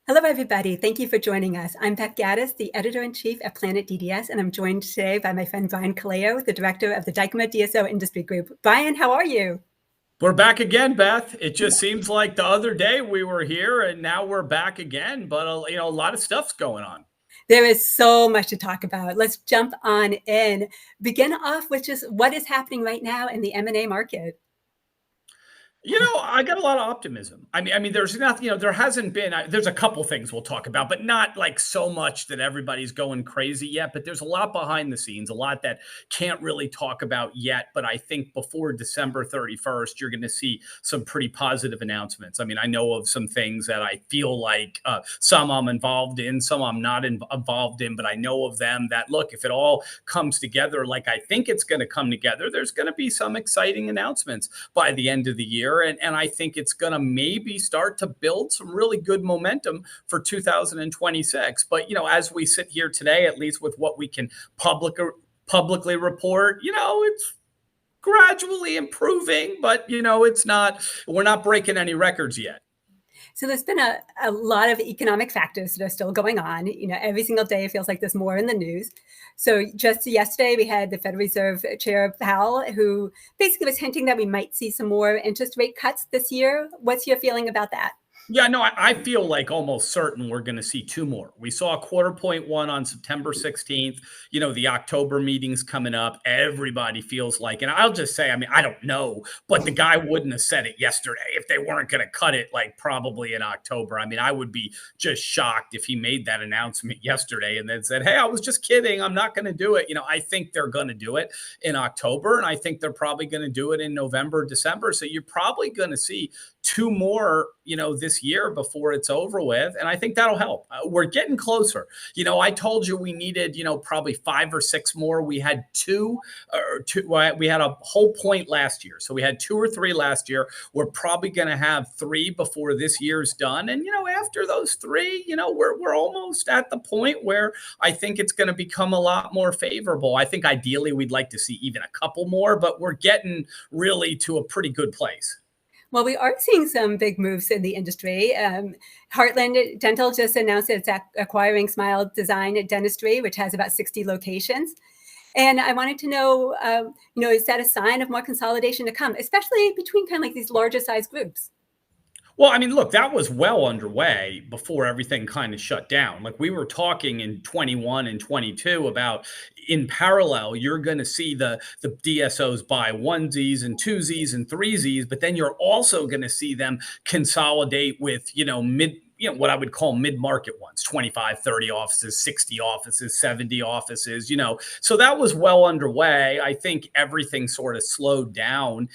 Hello, everybody. Thank you for joining us. I'm Beth Gaddis, the editor-in-chief at Planet DDS, and I'm joined today by my friend Brian Colao, the director of the Dykema DSO Industry Group. Brian, how are you? We're back again, Beth. It just seems like the other day we were here and now we're back again, but a lot of stuff's going on. There is so much to talk about. Let's jump on in. Begin off with just what is happening right now in the M&A market. I got a lot of optimism. I mean, there's nothing, there hasn't been, there's a couple things we'll talk about, but not like so much that everybody's going crazy yet. But there's a lot behind the scenes, a lot that can't really talk about yet. But I think before December 31st, you're going to see some pretty positive announcements. I mean, I know of some things that I feel like some I'm involved in, some I'm not involved in, but I know of them that, look, if it all comes together like I think it's going to come together, there's going to be some exciting announcements by the end of the year. And I think it's going to maybe start to build some really good momentum for 2026. But, as we sit here today, at least with what we can publicly report, it's gradually improving, but, we're not breaking any records yet. So there's been a lot of economic factors that are still going on. Every single day it feels like there's more in the news. So just yesterday we had the Federal Reserve Chair Powell, who basically was hinting that we might see some more interest rate cuts this year. What's your feeling about that? Yeah, no, I feel like almost certain we're going to see two more. We saw a 0.25% on September 16th. The October meeting's coming up. Everybody feels like, and I'll just say, I don't know, but the guy wouldn't have said it yesterday if they weren't going to cut it like probably in October. I would be just shocked if he made that announcement yesterday and then said, hey, I was just kidding. I'm not going to do it. I think they're going to do it in October, and I think they're probably going to do it in November, December. So you're probably going to see two more, this year before it's over with. And I think that'll help. We're getting closer. I told you we needed, probably 5 or 6 more. We had two, we had a whole point last year. So we had 2 or 3 last year. We're probably going to have 3 before this year's done. And, after those 3, we're almost at the point where I think it's going to become a lot more favorable. I think ideally we'd like to see even a couple more, but we're getting really to a pretty good place. Well, we are seeing some big moves in the industry. Heartland Dental just announced it's acquiring Smile Design Dentistry, which has about 60 locations. And I wanted to know, is that a sign of more consolidation to come, especially between kind of like these larger size groups? Well, look, that was well underway before everything kind of shut down. Like we were talking in 21 and 22 about in parallel, you're going to see the DSOs buy onesies and twosies and threesies, but then you're also going to see them consolidate with, what I would call mid-market ones, 25, 30 offices, 60 offices, 70 offices, So that was well underway. I think everything sort of slowed down,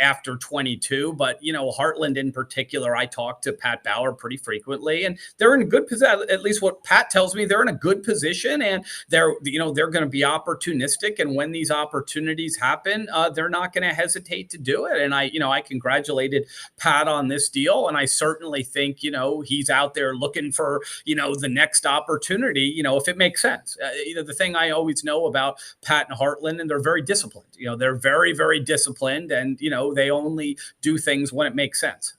after 22. But, Heartland in particular, I talk to Pat Bauer pretty frequently, and they're in a good position. At least what Pat tells me, they're in a good position, and they're going to be opportunistic. And when these opportunities happen, they're not going to hesitate to do it. And I congratulated Pat on this deal, and I certainly think, he's out there looking for, the next opportunity, if it makes sense. The thing I always know about Pat and Heartland, and they're very disciplined, they're very, very disciplined, and, they only do things when it makes sense.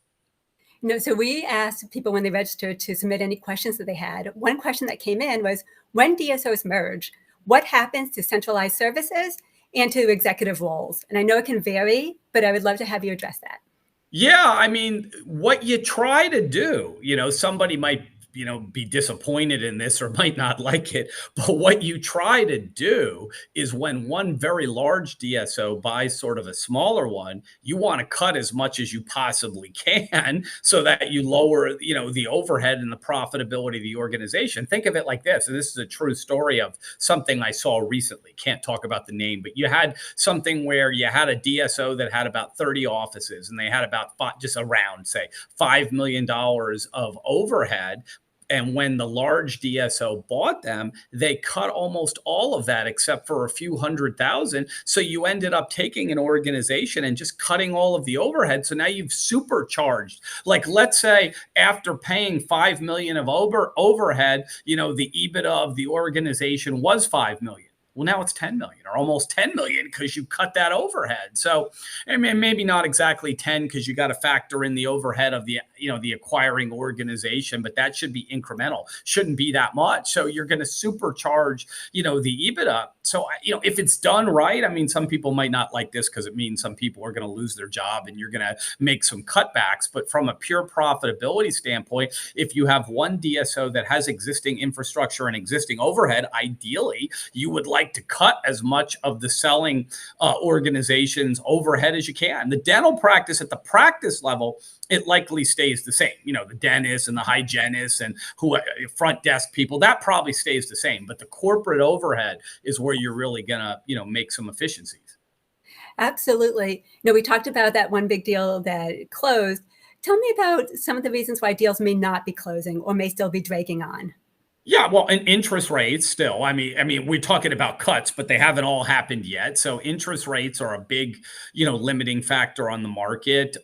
So we asked people when they registered to submit any questions that they had. One question that came in was, when DSOs merge, what happens to centralized services and to executive roles? And I know it can vary, but I would love to have you address that. Yeah, what you try to do, somebody might, be disappointed in this or might not like it. But what you try to do is when one very large DSO buys sort of a smaller one, you want to cut as much as you possibly can so that you lower, the overhead and the profitability of the organization. Think of it like this. And this is a true story of something I saw recently. Can't talk about the name, but you had something where you had a DSO that had about 30 offices and they had about just around, say, $5 million of overhead. And when the large DSO bought them, they cut almost all of that except for a few $100,000. So you ended up taking an organization and just cutting all of the overhead. So now you've supercharged. Like, let's say after paying $5 million of overhead, the EBITDA of the organization was $5 million. Well, now it's 10 million or almost 10 million because you cut that overhead. So, I mean, maybe not exactly 10 because you got to factor in the overhead of the, the acquiring organization, but that should be incremental. Shouldn't be that much. So you're going to supercharge, the EBITDA. So, if it's done right, I mean, some people might not like this because it means some people are going to lose their job and you're going to make some cutbacks. But from a pure profitability standpoint, if you have one DSO that has existing infrastructure and existing overhead, ideally, you would like to cut as much of the selling organization's overhead as you can. The dental practice at the practice level, it likely stays the same. The dentist and the hygienist and front desk people, that probably stays the same. But the corporate overhead is where you're really gonna, make some efficiencies. Absolutely. We talked about that one big deal that closed. Tell me about some of the reasons why deals may not be closing or may still be dragging on. Yeah, well, and interest rates still. I mean, we're talking about cuts, but they haven't all happened yet. So interest rates are a big, limiting factor on the market.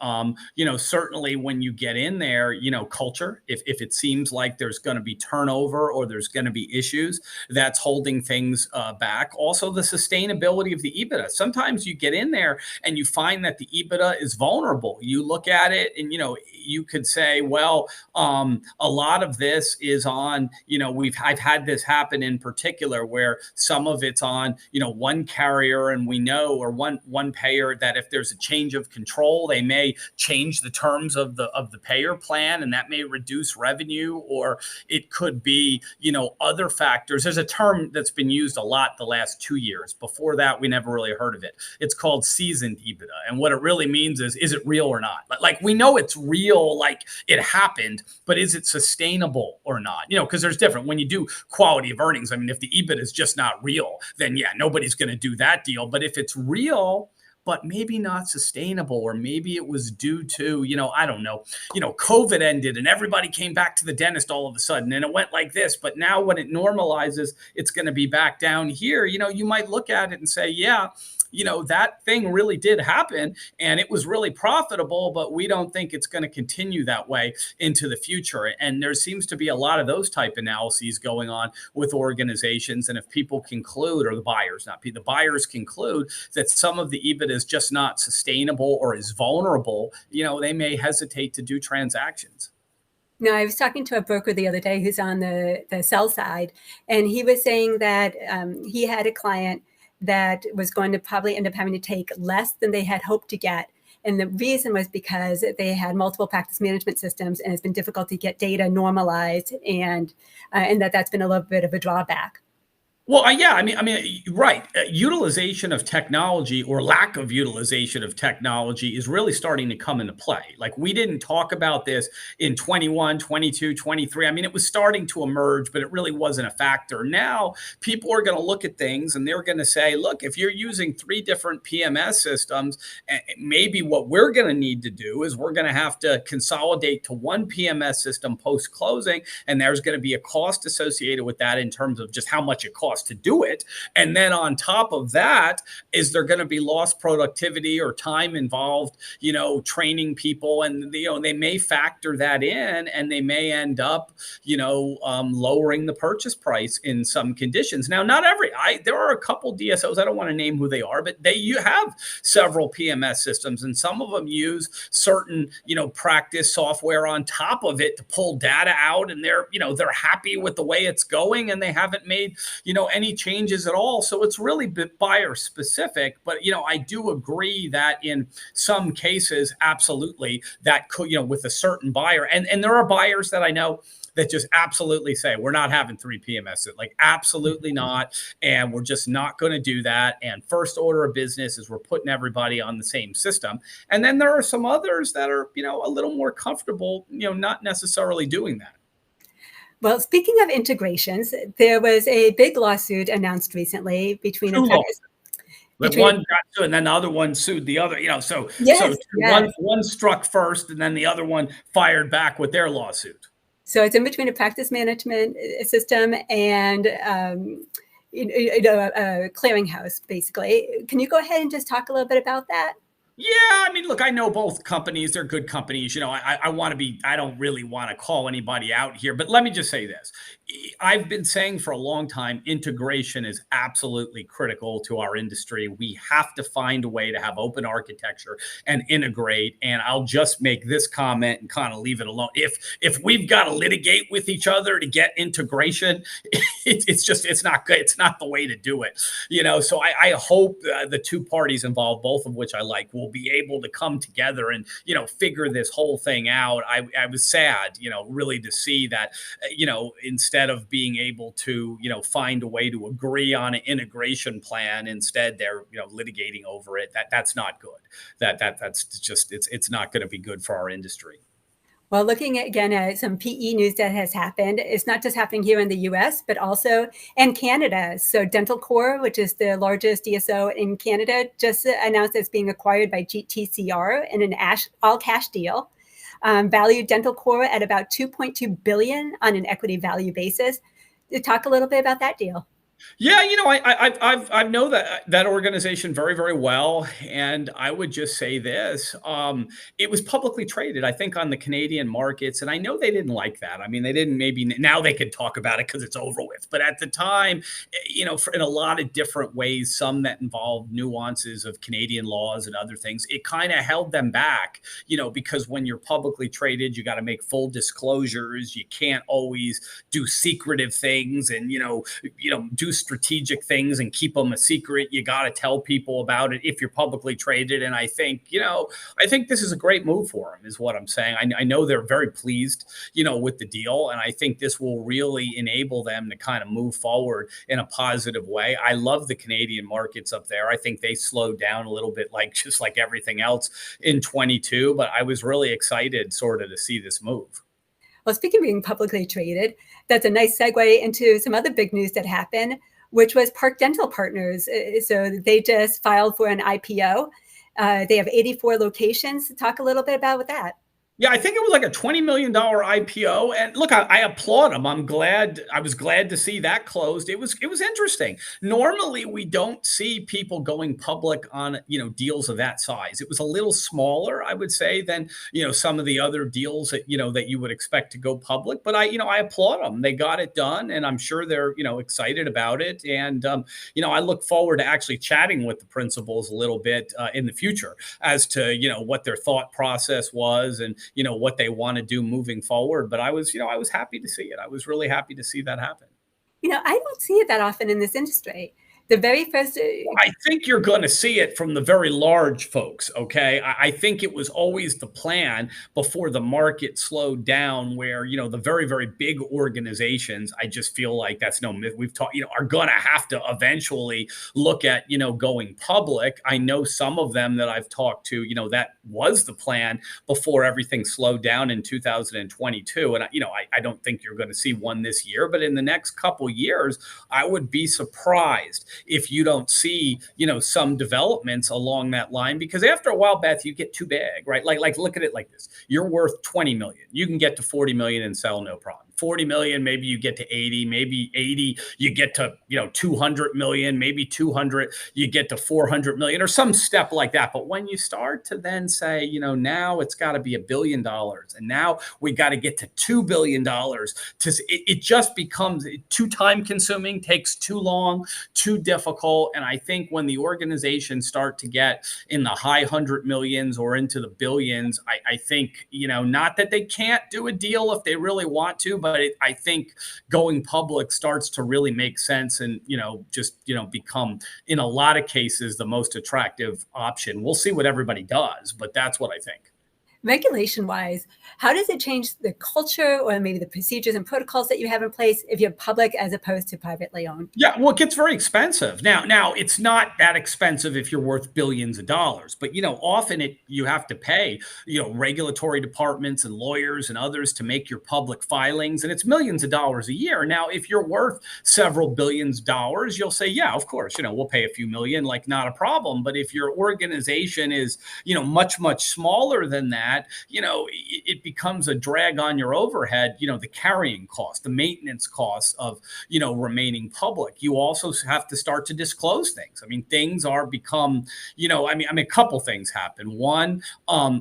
Certainly when you get in there, culture. If it seems like there's going to be turnover or there's going to be issues, that's holding things back. Also, the sustainability of the EBITDA. Sometimes you get in there and you find that the EBITDA is vulnerable. You look at it, and you could say, well, a lot of this is on, I've had this happen in particular where some of it's on, one carrier, and we know, or one payer, that if there's a change of control, they may change the terms of the payer plan, and that may reduce revenue, or it could be, other factors. There's a term that's been used a lot the last 2 years. Before that, we never really heard of it. It's called seasoned EBITDA. And what it really means is it real or not? Like, we know it's real, like it happened, but is it sustainable or not? Because there's different. When you do quality of earnings, I mean, if the EBIT is just not real, then yeah, nobody's going to do that deal. But if it's real, but maybe not sustainable, or maybe it was due to, I don't know, COVID ended and everybody came back to the dentist all of a sudden and it went like this. But now when it normalizes, it's going to be back down here. You might look at it and say, yeah, that thing really did happen and it was really profitable, but we don't think it's going to continue that way into the future. And there seems to be a lot of those type analyses going on with organizations. And if people conclude, or the buyers, not people, the buyers conclude that some of the EBIT is just not sustainable or is vulnerable, they may hesitate to do transactions. No, I was talking to a broker the other day who's on the sell side, and he was saying that he had a client that was going to probably end up having to take less than they had hoped to get. And the reason was because they had multiple practice management systems and it's been difficult to get data normalized, and that's been a little bit of a drawback. Well, yeah, I mean, right. Utilization of technology, or lack of utilization of technology, is really starting to come into play. Like, we didn't talk about this in 21, 22, 23. I mean, it was starting to emerge, but it really wasn't a factor. Now, people are going to look at things and they're going to say, look, if you're using 3 different PMS systems, maybe what we're going to need to do is we're going to have to consolidate to one PMS system post-closing, and there's going to be a cost associated with that in terms of just how much it costs to do it. And then on top of that, is there going to be lost productivity or time involved, training people? And, they may factor that in, and they may end up, lowering the purchase price in some conditions. Now, not there are a couple DSOs, I don't want to name who they are, but you have several PMS systems, and some of them use certain, practice software on top of it to pull data out, and they're happy with the way it's going, and they haven't made, any changes at all. So it's really buyer specific. But, I do agree that in some cases, absolutely, that could, with a certain buyer, and there are buyers that I know that just absolutely say, we're not having 3 PMS, like absolutely not. And we're just not going to do that. And first order of business is we're putting everybody on the same system. And then there are some others that are, a little more comfortable, not necessarily doing that. Well, speaking of integrations, there was a big lawsuit announced recently between a one got sued and then the other one sued the other, so one struck first and then the other one fired back with their lawsuit. So it's in between a practice management system and a clearinghouse, basically. Can you go ahead and just talk a little bit about that? Yeah, I mean, look, I know both companies. They're good companies. I don't really want to call anybody out here, but let me just say this. I've been saying for a long time, integration is absolutely critical to our industry. We have to find a way to have open architecture and integrate. And I'll just make this comment and kind of leave it alone. If we've got to litigate with each other to get integration, it's not good. It's not the way to do it. So I hope the two parties involved, both of which I like, will be able to come together and figure this whole thing out. I was sad, really to see that, instead of being able to, find a way to agree on an integration plan, instead they're, litigating over it. That's not good. That's just, it's not going to be good for our industry. Well, looking again at some PE news that has happened, it's not just happening here in the US, but also in Canada. So Dental Corp, which is the largest DSO in Canada, just announced it's being acquired by TCR in an all-cash deal. Valued Dental Corp at about $2.2 billion on an equity value basis. Talk a little bit about that deal. Yeah, I know that organization very, very well, and I would just say this: it was publicly traded, I think, on the Canadian markets, and I know they didn't like that. I mean, they didn't. Maybe now they could talk about it because it's over with, but at the time, in a lot of different ways, some that involved nuances of Canadian laws and other things, it kind of held them back. Because when you're publicly traded, you got to make full disclosures. You can't always do secretive things, and do strategic things and keep them a secret. You got to tell people about it if you're publicly traded. And I think this is a great move for them, is what I'm saying. I know they're very pleased, with the deal. And I think this will really enable them to kind of move forward in a positive way. I love the Canadian markets up there. I think they slowed down a little bit, just like everything else in 22, but I was really excited sort of to see this move. Well, speaking of being publicly traded, that's a nice segue into some other big news that happened, which was Park Dental Partners. So they just filed for an IPO. They have 84 locations. Talk a little bit about that. Yeah, I think it was like a $20 million IPO. And look, I applaud them. I was glad to see that closed. It was interesting. Normally, we don't see people going public on, deals of that size. It was a little smaller, I would say, than, some of the other deals that you would expect to go public. But I applaud them. They got it done, and I'm sure they're, excited about it. And, I look forward to actually chatting with the principals a little bit in the future as to, what their thought process was and, what they want to do moving forward. But I was happy to see it. I was really happy to see that happen. I don't see it that often in this industry. The very first... I think you're going to see it from the very large folks, okay? I think it was always the plan before the market slowed down where, the very, very big organizations, I just feel like that's no myth. We've talked, are going to have to eventually look at, going public. I know some of them that I've talked to, that was the plan before everything slowed down in 2022. And, I don't think you're going to see one this year, but in the next couple years, I would be surprised if you don't see, some developments along that line, because after a while, Beth, you get too big, right? Like look at it like this. You're worth 20 million. You can get to 40 million and sell, no problem. 40 million, maybe you get to 80, maybe 80, you get to, 200 million, maybe 200, you get to 400 million or some step like that. But when you start to then say, now it's got to be $1 billion and now we got to get to $2 billion, it just becomes too time consuming, takes too long, too difficult. And I think when the organizations start to get in the high 100 millions or into the billions, I think, not that they can't do a deal if they really want to, but I think going public starts to really make sense and, become, in a lot of cases, the most attractive option. We'll see what everybody does, but that's what I think. Regulation-wise, how does it change the culture or maybe the procedures and protocols that you have in place if you're public as opposed to privately owned? Yeah, well, it gets very expensive. Now it's not that expensive if you're worth billions of dollars, but often you have to pay regulatory departments and lawyers and others to make your public filings, and it's millions of dollars a year. Now, if you're worth several billions of dollars, you'll say, yeah, of course, we'll pay a few million, like not a problem. But if your organization is much smaller than that, that, it becomes a drag on your overhead, the carrying cost, the maintenance costs of, remaining public. You also have to start to disclose things. I mean, things are become, a couple things happen. One,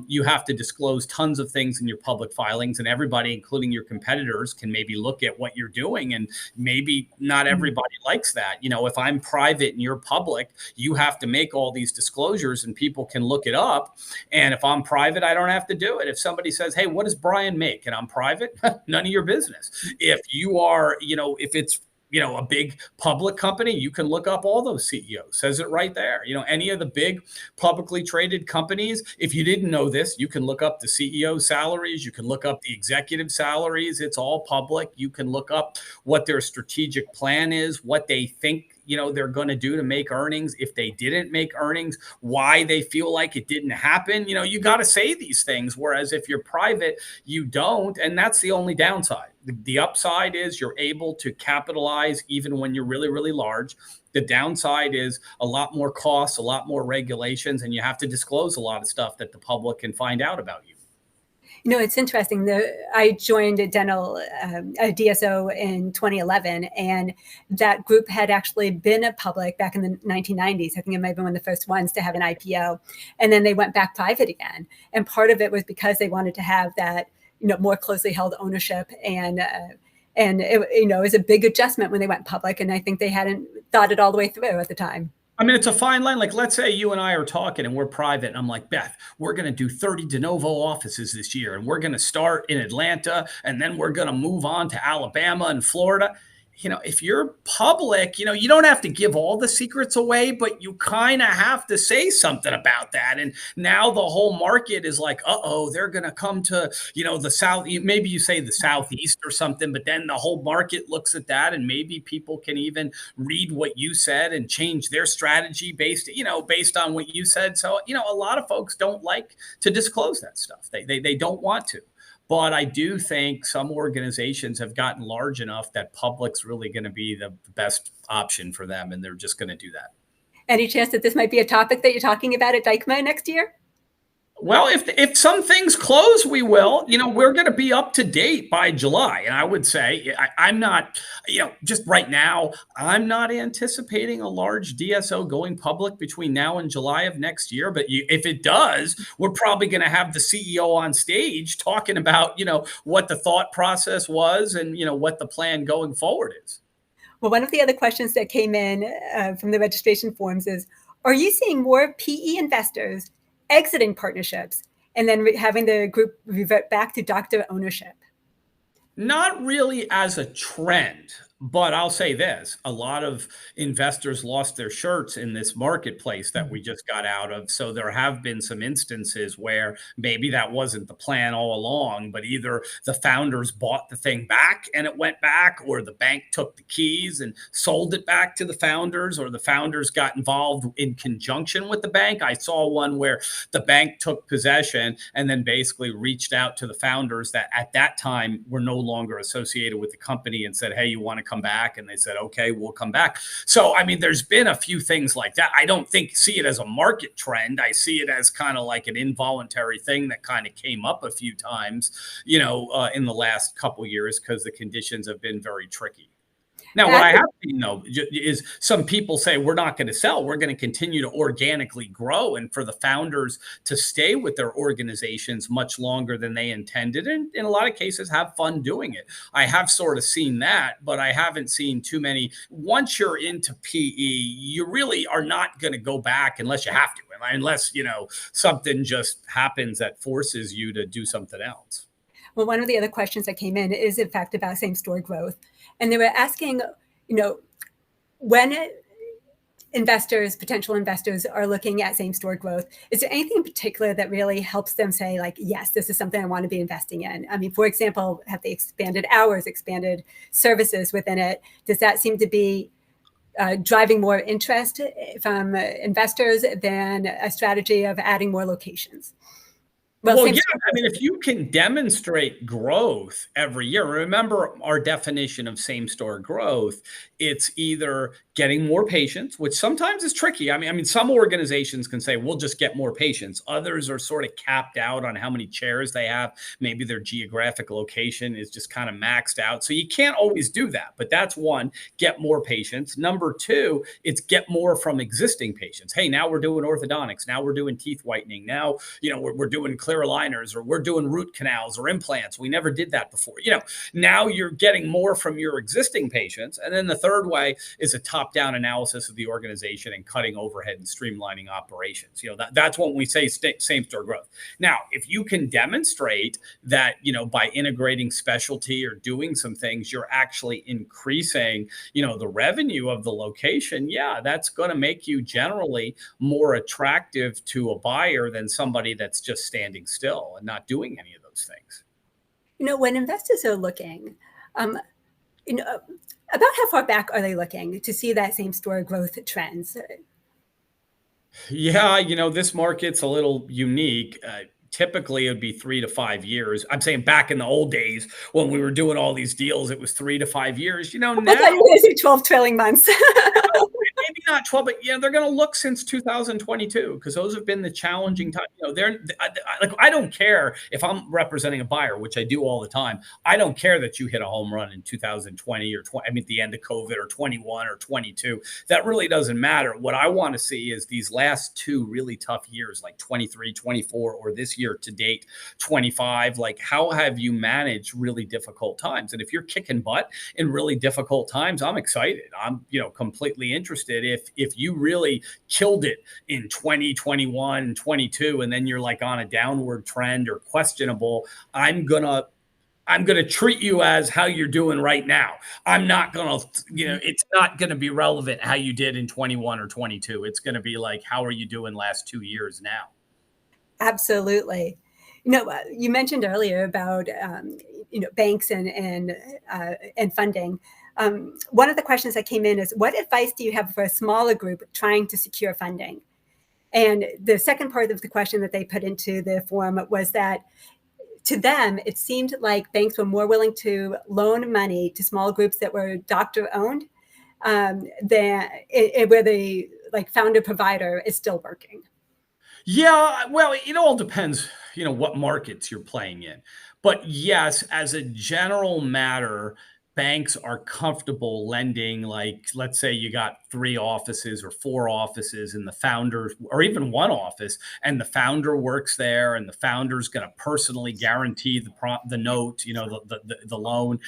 you have to disclose tons of things in your public filings, and everybody, including your competitors, can maybe look at what you're doing, and maybe not everybody likes that. If I'm private and you're public, you have to make all these disclosures and people can look it up. And if I'm private, I don't have to do it. If somebody says, hey, what does Brian make? And I'm private, none of your business. If you are, if it's, a big public company, you can look up all those CEOs. Says it right there. Any of the big publicly traded companies, if you didn't know this, you can look up the CEO salaries. You can look up the executive salaries. It's all public. You can look up what their strategic plan is, what they think they're going to do to make earnings. If they didn't make earnings, why they feel like it didn't happen. You got to say these things. Whereas if you're private, you don't. And that's the only downside. The upside is you're able to capitalize even when you're really, really large. The downside is a lot more costs, a lot more regulations, and you have to disclose a lot of stuff that the public can find out about you. It's interesting. I joined a DSO in 2011, and that group had actually been a public back in the 1990s. I think it might have been one of the first ones to have an IPO. And then they went back private again. And part of it was because they wanted to have that, more closely held ownership. And it was a big adjustment when they went public. And I think they hadn't thought it all the way through at the time. I mean, it's a fine line. Like, let's say you and I are talking and we're private, and I'm like, Beth, we're going to do 30 de novo offices this year, and we're going to start in Atlanta, and then we're going to move on to Alabama and Florida. If you're public, you don't have to give all the secrets away, but you kind of have to say something about that. And now the whole market is like, they're going to come to, the South. Maybe you say the Southeast or something, but then the whole market looks at that, and maybe people can even read what you said and change their strategy based on what you said. So, a lot of folks don't like to disclose that stuff. They don't want to. But I do think some organizations have gotten large enough that public's really going to be the best option for them, and they're just going to do that. Any chance that this might be a topic that you're talking about at DICMA next year? Well, if some things close, we will. We're going to be up to date by July. And I would say I'm not, just right now, I'm not anticipating a large DSO going public between now and July of next year. But if it does, we're probably going to have the CEO on stage talking about, what the thought process was and, what the plan going forward is. Well, one of the other questions that came in from the registration forms is, are you seeing more PE investors exiting partnerships and then having the group revert back to doctor ownership? Not really as a trend. But I'll say this, a lot of investors lost their shirts in this marketplace that we just got out of. So there have been some instances where maybe that wasn't the plan all along, but either the founders bought the thing back and it went back, or the bank took the keys and sold it back to the founders, or the founders got involved in conjunction with the bank. I saw one where the bank took possession and then basically reached out to the founders that at that time were no longer associated with the company and said, hey, you want to come back? And they said, okay, we'll come back. So, I mean, there's been a few things like that. I don't see it as a market trend. I see it as kind of like an involuntary thing that kind of came up a few times, in the last couple of years because the conditions have been very tricky. Now, what I have seen, though, is some people say we're not going to sell. We're going to continue to organically grow, and for the founders to stay with their organizations much longer than they intended, and in a lot of cases have fun doing it. I have sort of seen that, but I haven't seen too many. Once you're into PE, you really are not going to go back unless you have to, unless, something just happens that forces you to do something else. Well, one of the other questions that came in is, in fact, about same-store growth. And they were asking, when potential investors are looking at same-store growth, is there anything in particular that really helps them say, like, yes, this is something I want to be investing in? I mean, for example, have they expanded hours, expanded services within it? Does that seem to be driving more interest from investors than a strategy of adding more locations? Well, Well, same yeah, store I mean, growth. if you can demonstrate growth every year, remember our definition of same store growth, it's either getting more patients, which sometimes is tricky. I mean, some organizations can say, we'll just get more patients. Others are sort of capped out on how many chairs they have. Maybe their geographic location is just kind of maxed out. So you can't always do that. But that's one, get more patients. Number two, it's get more from existing patients. Hey, now we're doing orthodontics. Now we're doing teeth whitening. Now, we're doing clear aligners, or we're doing root canals or implants. We never did that before. Now you're getting more from your existing patients. And then the third way is a top-down analysis of the organization and cutting overhead and streamlining operations. That's when we say same-store growth. Now, if you can demonstrate that, by integrating specialty or doing some things, you're actually increasing, the revenue of the location, yeah, that's going to make you generally more attractive to a buyer than somebody that's just standing still and not doing any of those things. When investors are looking, you know, about how far back are they looking to see that same store growth trends? Yeah, this market's a little unique. Typically, it would be 3 to 5 years. I'm saying back in the old days when we were doing all these deals, it was 3 to 5 years. I Now thought you were going to say 12 trailing months. maybe not 12, but they're going to look since 2022 because those have been the challenging time. I don't care if I'm representing a buyer, which I do all the time. I don't care that you hit a home run in 2020 or 20, at the end of COVID, or 21 or 22. That really doesn't matter. What I want to see is these last two really tough years, like 23, 24, or this year to date, 25. Like, how have you managed really difficult times? And if you're kicking butt in really difficult times, I'm excited. I'm, completely interested. If you really killed it in 2021, 22, and then you're like on a downward trend or questionable, I'm gonna treat you as how you're doing right now. I'm not gonna, it's not gonna be relevant how you did in 21 or 22. It's gonna be like, how are you doing last 2 years now? Absolutely. You mentioned earlier about banks and funding. One of the questions that came in is, what advice do you have for a smaller group trying to secure funding? And the second part of the question that they put into the form was that to them, it seemed like banks were more willing to loan money to small groups that were doctor owned than where the founder provider is still working. Yeah, well, it all depends, what markets you're playing in. But yes, as a general matter, banks are comfortable lending. Like, let's say you got 3 offices or 4 offices, and the founder, or even one office, and the founder works there, and the founder's going to personally guarantee the note, the loan,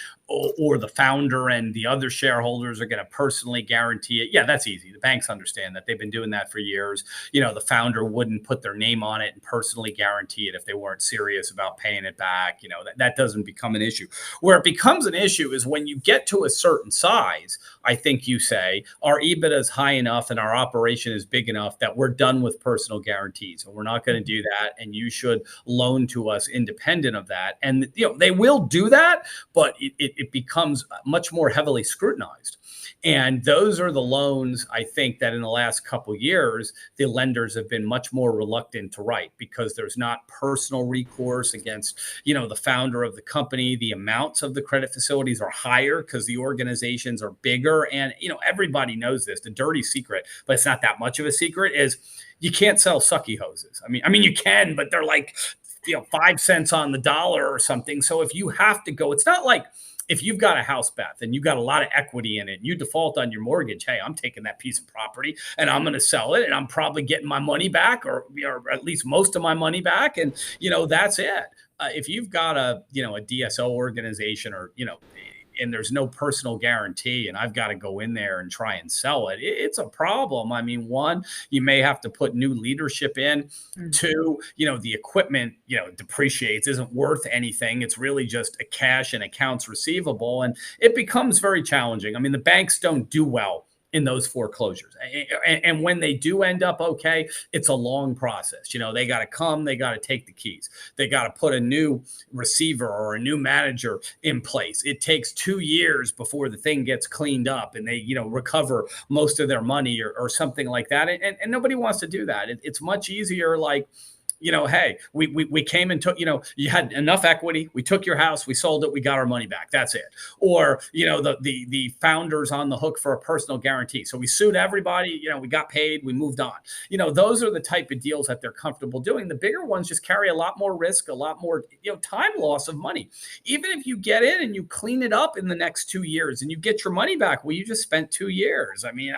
or the founder and the other shareholders are going to personally guarantee it. Yeah, that's easy. The banks understand that. They've been doing that for years. The founder wouldn't put their name on it and personally guarantee it if they weren't serious about paying it back. That doesn't become an issue. Where it becomes an issue is when you get to a certain size. I think you say our EBITDA is high enough and our operation is big enough that we're done with personal guarantees, and we're not going to do that. And you should loan to us independent of that. And they will do that, but it becomes much more heavily scrutinized. And those are the loans, I think, that in the last couple of years, the lenders have been much more reluctant to write because there's not personal recourse against, the founder of the company. The amounts of the credit facilities are higher because the organizations are bigger. And, everybody knows this. The dirty secret, but it's not that much of a secret, is you can't sell sucky hoses. I mean, you can, but they're like, 5 cents on the dollar or something. So if you have to go, it's not like, if you've got a house, Beth, and you've got a lot of equity in it, and you default on your mortgage, hey, I'm taking that piece of property and I'm going to sell it, and I'm probably getting my money back, or at least most of my money back. And, that's it. If you've got a DSO organization, or, and there's no personal guarantee, and I've got to go in there and try and sell it, it's a problem. I mean, one, you may have to put new leadership in. Mm-hmm. Two, the equipment, depreciates, isn't worth anything. It's really just a cash and accounts receivable. And it becomes very challenging. I mean, the banks don't do well in those foreclosures. And when they do end up okay, it's a long process. They got to come, they got to take the keys. They got to put a new receiver or a new manager in place. It takes 2 years before the thing gets cleaned up and they, recover most of their money or something like that. And nobody wants to do that. It's much easier, like, hey, we came and took, you had enough equity, we took your house, we sold it, we got our money back, that's it. Or the founders on the hook for a personal guarantee, so we sued everybody, we got paid, we moved on. Those are the type of deals that they're comfortable doing. The bigger ones just carry a lot more risk, a lot more time loss of money. Even if you get in and you clean it up in the next 2 years and you get your money back, well, you just spent 2 years. I mean,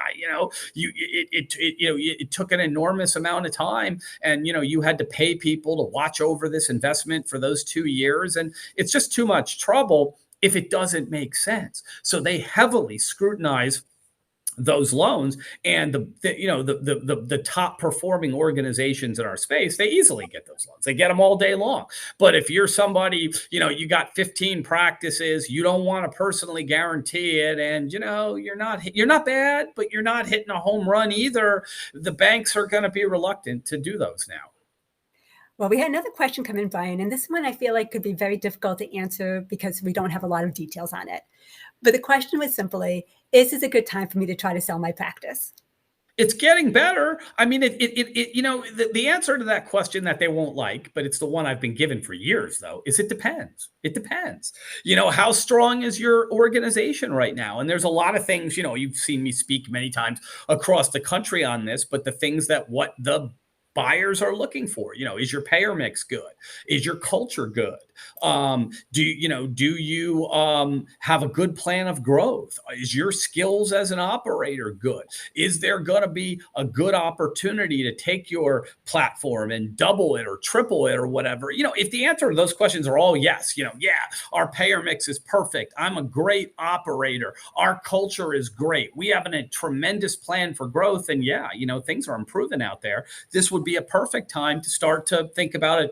it took an enormous amount of time, and you had to pay people to watch over this investment for those 2 years, and it's just too much trouble if it doesn't make sense. So they heavily scrutinize those loans, and the top performing organizations in our space, they easily get those loans. They get them all day long. But if you're somebody, you got 15 practices, you don't want to personally guarantee it, and you're not bad, but you're not hitting a home run either, the banks are going to be reluctant to do those now. Well, we had another question come in, Brian, and this one I feel like could be very difficult to answer because we don't have a lot of details on it. But the question was simply, is this a good time for me to try to sell my practice? It's getting better. I mean, the answer to that question that they won't like, but it's the one I've been given for years, though, is it depends. It depends. How strong is your organization right now? And there's a lot of things, you've seen me speak many times across the country on this, but the things that what the buyers are looking for, is your payer mix good? Is your culture good? Do you have a good plan of growth? Is your skills as an operator good? Is there going to be a good opportunity to take your platform and double it or triple it or whatever? If the answer to those questions are all yes, our payer mix is perfect, I'm a great operator, our culture is great, we have a tremendous plan for growth, and things are improving out there, this would be a perfect time to start to think about a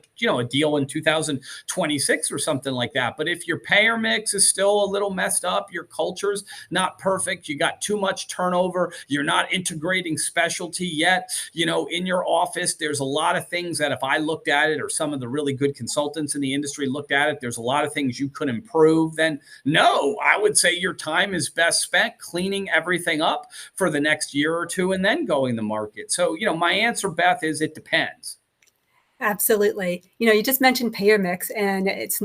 deal in 2026 or something like that. But if your payer mix is still a little messed up, your culture's not perfect, you got too much turnover, you're not integrating specialty yet, in your office, there's a lot of things that if I looked at it, or some of the really good consultants in the industry looked at it, there's a lot of things you could improve, then no, I would say your time is best spent cleaning everything up for the next year or two and then going to market. So, my answer, Beth, is it depends. Absolutely. You just mentioned payer mix, and it's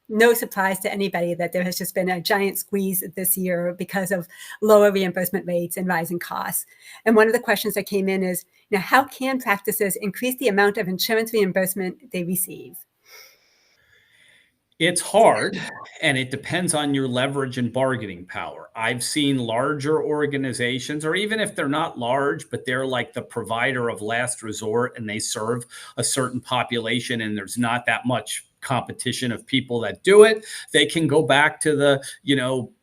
no surprise to anybody that there has just been a giant squeeze this year because of lower reimbursement rates and rising costs. And one of the questions that came in is, how can practices increase the amount of insurance reimbursement they receive? It's hard, and it depends on your leverage and bargaining power. I've seen larger organizations, or even if they're not large, but they're like the provider of last resort and they serve a certain population and there's not that much competition of people that do it, they can go back to the,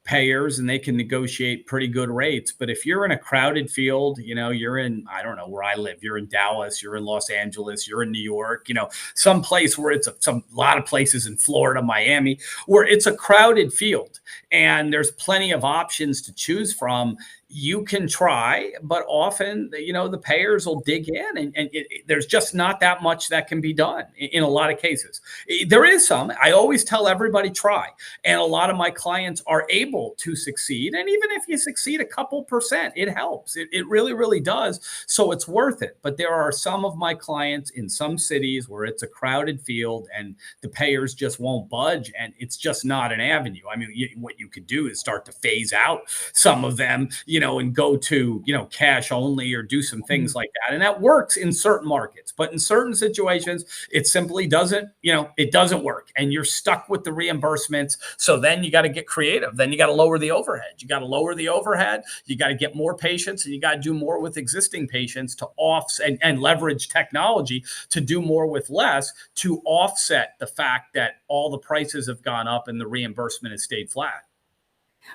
payers and they can negotiate pretty good rates. But if you're in a crowded field, you're in, I don't know where I live, you're in Dallas, you're in Los Angeles, you're in New York, some place where it's a lot of places in Florida, Miami, where it's a crowded field and there's plenty of options to choose from. You can try, but often, the payers will dig in, and there's just not that much that can be done in a lot of cases. There is some. I always tell everybody try, and a lot of my clients are able to succeed. And even if you succeed a couple percent, it helps. It really, really does. So it's worth it. But there are some of my clients in some cities where it's a crowded field and the payers just won't budge, and it's just not an avenue. I mean, what you could do is start to phase out some of them, and go to, cash only, or do some things like that. And that works in certain markets, but in certain situations, it simply doesn't, it doesn't work. And you're stuck with the reimbursements. So then you got to get creative. Then you got to lower the overhead. You got to lower the overhead. You got to get more patients, and you got to do more with existing patients to offset and leverage technology to do more with less, to offset the fact that all the prices have gone up and the reimbursement has stayed flat.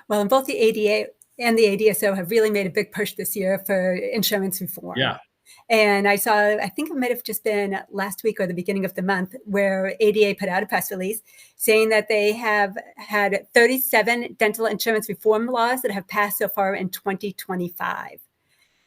Well, and both the ADA and the ADSO have really made a big push this year for insurance reform. Yeah. And I think it might have just been last week or the beginning of the month, where ADA put out a press release saying that they have had 37 dental insurance reform laws that have passed so far in 2025.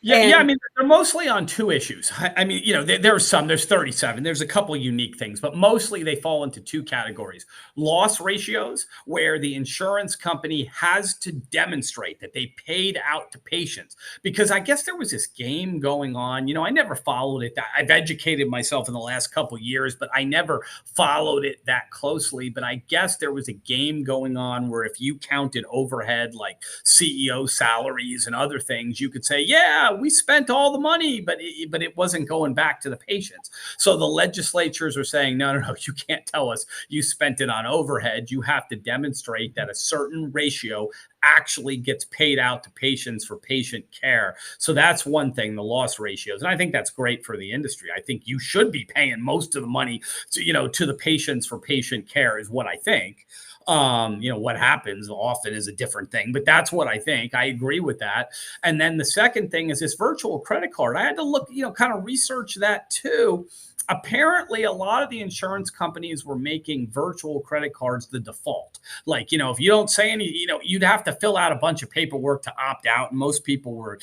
Yeah, yeah. I mean, they're mostly on two issues. I mean, there's 37. There's a couple unique things, but mostly they fall into two categories. Loss ratios, where the insurance company has to demonstrate that they paid out to patients. Because I guess there was this game going on. I never followed it. I've educated myself in the last couple years, but I never followed it that closely. But I guess there was a game going on where if you counted overhead like CEO salaries and other things, you could say, yeah, we spent all the money, but it wasn't going back to the patients. So the legislatures are saying, no, you can't tell us you spent it on overhead. You have to demonstrate that a certain ratio actually gets paid out to patients for patient care. So that's one thing, the loss ratios. And I think that's great for the industry. I think you should be paying most of the money to the patients for patient care is what I think. What happens often is a different thing, but that's what I think. I agree with that. And then the second thing is this virtual credit card. I had to look, kind of research that too. Apparently, a lot of the insurance companies were making virtual credit cards the default. Like, if you don't say any, you'd have to fill out a bunch of paperwork to opt out. And most people were,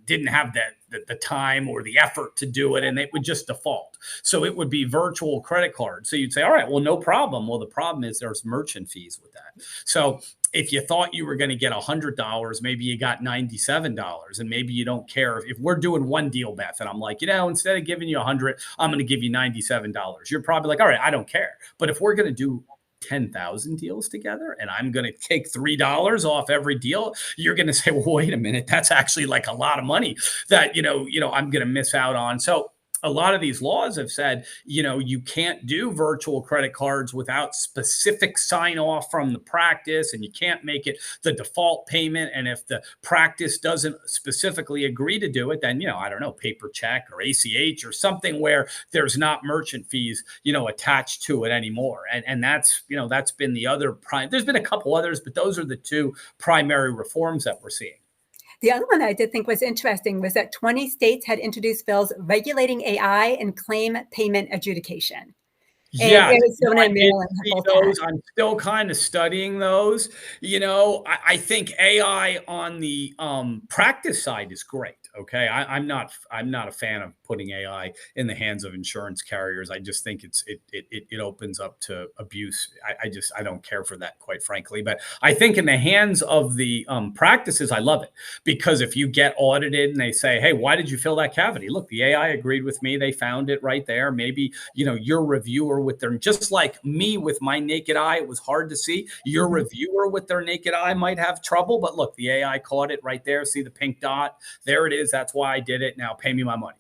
didn't have the time or the effort to do it, and they would just default. So it would be virtual credit cards. So you'd say, all right, well, no problem. Well, the problem is there's merchant fees with that. So if you thought you were going to get $100, maybe you got $97, and maybe you don't care if we're doing one deal, Beth, and I'm like, instead of giving you 100, I'm going to give you $97. You're probably like, all right, I don't care. But if we're going to do 10,000 deals together and I'm going to take $3 off every deal, you're going to say, well, wait a minute, that's actually like a lot of money that, I'm going to miss out on. So a lot of these laws have said, you can't do virtual credit cards without specific sign off from the practice, and you can't make it the default payment. And if the practice doesn't specifically agree to do it, then, I don't know, paper check or ACH or something where there's not merchant fees, attached to it anymore. And that's, that's been the other there's been a couple others, but those are the two primary reforms that we're seeing. The other one I did think was interesting was that 20 states had introduced bills regulating AI and claim payment adjudication. Yeah, Arizona and Maryland have both those. I'm still kind of studying those. I think AI on the practice side is great. Okay, I'm not a fan of putting AI in the hands of insurance carriers. I just think it opens up to abuse. I don't care for that, quite frankly. But I think in the hands of the practices, I love it, because if you get audited and they say, hey, why did you fill that cavity? Look, the AI agreed with me. They found it right there. Maybe your reviewer with their, just like me with my naked eye, it was hard to see. Your reviewer with their naked eye might have trouble, but look, the AI caught it right there. See the pink dot? There it is. That's why I did it. Now pay me my money.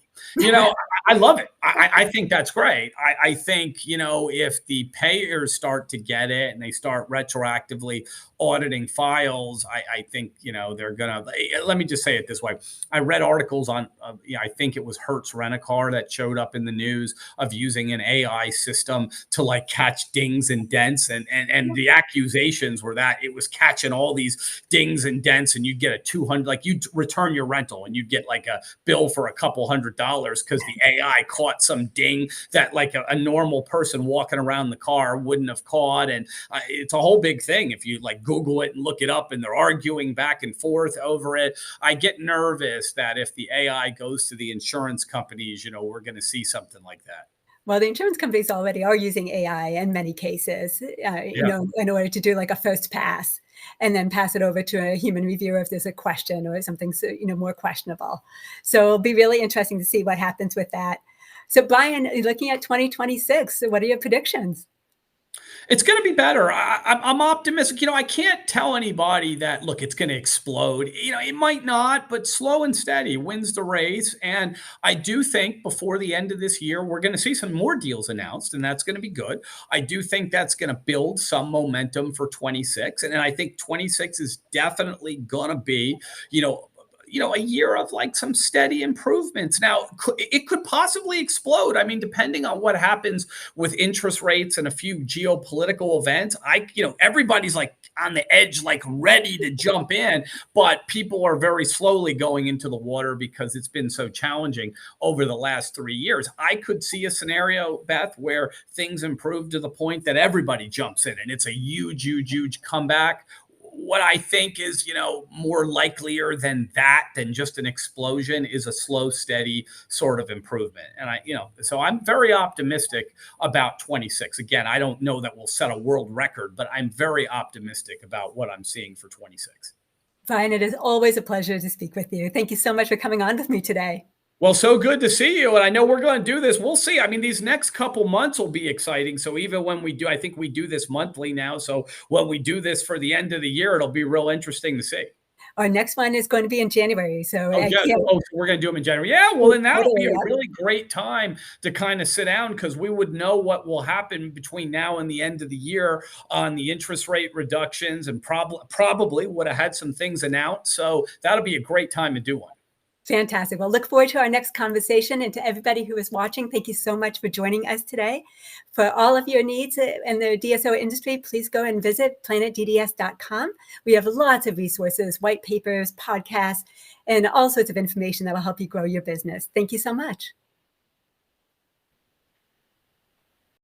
I love it. I think that's great. I think, if the payers start to get it and they start retroactively auditing files, I think, they're going to, let me just say it this way. I read articles on, I think it was Hertz Rent-A-Car that showed up in the news of using an AI system to like catch dings and dents. And the accusations were that it was catching all these dings and dents, and you'd get a 200, like you'd return your rental and you'd get like a bill for a couple $100 because the AI caught some ding that like a normal person walking around the car wouldn't have caught. And it's a whole big thing. If you like Google it and look it up, and they're arguing back and forth over it, I get nervous that if the AI goes to the insurance companies, we're going to see something like that. Well, the insurance companies already are using AI in many cases, in order to do like a first pass and then pass it over to a human reviewer if there's a question or something, more questionable. So it'll be really interesting to see what happens with that. So Brian, looking at 2026, what are your predictions? It's going to be better. I'm optimistic. I can't tell anybody that, look, it's going to explode. It might not, but slow and steady wins the race. And I do think before the end of this year, we're going to see some more deals announced, and that's going to be good. I do think that's going to build some momentum for 26. And I think 26 is definitely going to be, a year of like some steady improvements. Now, it could possibly explode. I mean, depending on what happens with interest rates and a few geopolitical events, everybody's like on the edge, like ready to jump in, but people are very slowly going into the water because it's been so challenging over the last 3 years. I could see a scenario, Beth, where things improve to the point that everybody jumps in and it's a huge, huge, huge comeback. what I think is, more likelier than that, than just an explosion, is a slow, steady sort of improvement. And so I'm very optimistic about 26. Again, I don't know that we'll set a world record, but I'm very optimistic about what I'm seeing for 26. Brian, it is always a pleasure to speak with you. Thank you so much for coming on with me today. Well, so good to see you. And I know we're going to do this. We'll see. I mean, these next couple months will be exciting. So even when we do, I think we do this monthly now. So when we do this for the end of the year, it'll be real interesting to see. Our next one is going to be in January. So, so we're going to do them in January. Yeah, well, then that'll be a really great time to kind of sit down, because we would know what will happen between now and the end of the year on the interest rate reductions, and probably would have had some things announced. So that'll be a great time to do one. Fantastic. Well, look forward to our next conversation. And to everybody who is watching, thank you so much for joining us today. For all of your needs in the DSO industry, please go and visit planetdds.com. We have lots of resources, white papers, podcasts, and all sorts of information that will help you grow your business. Thank you so much.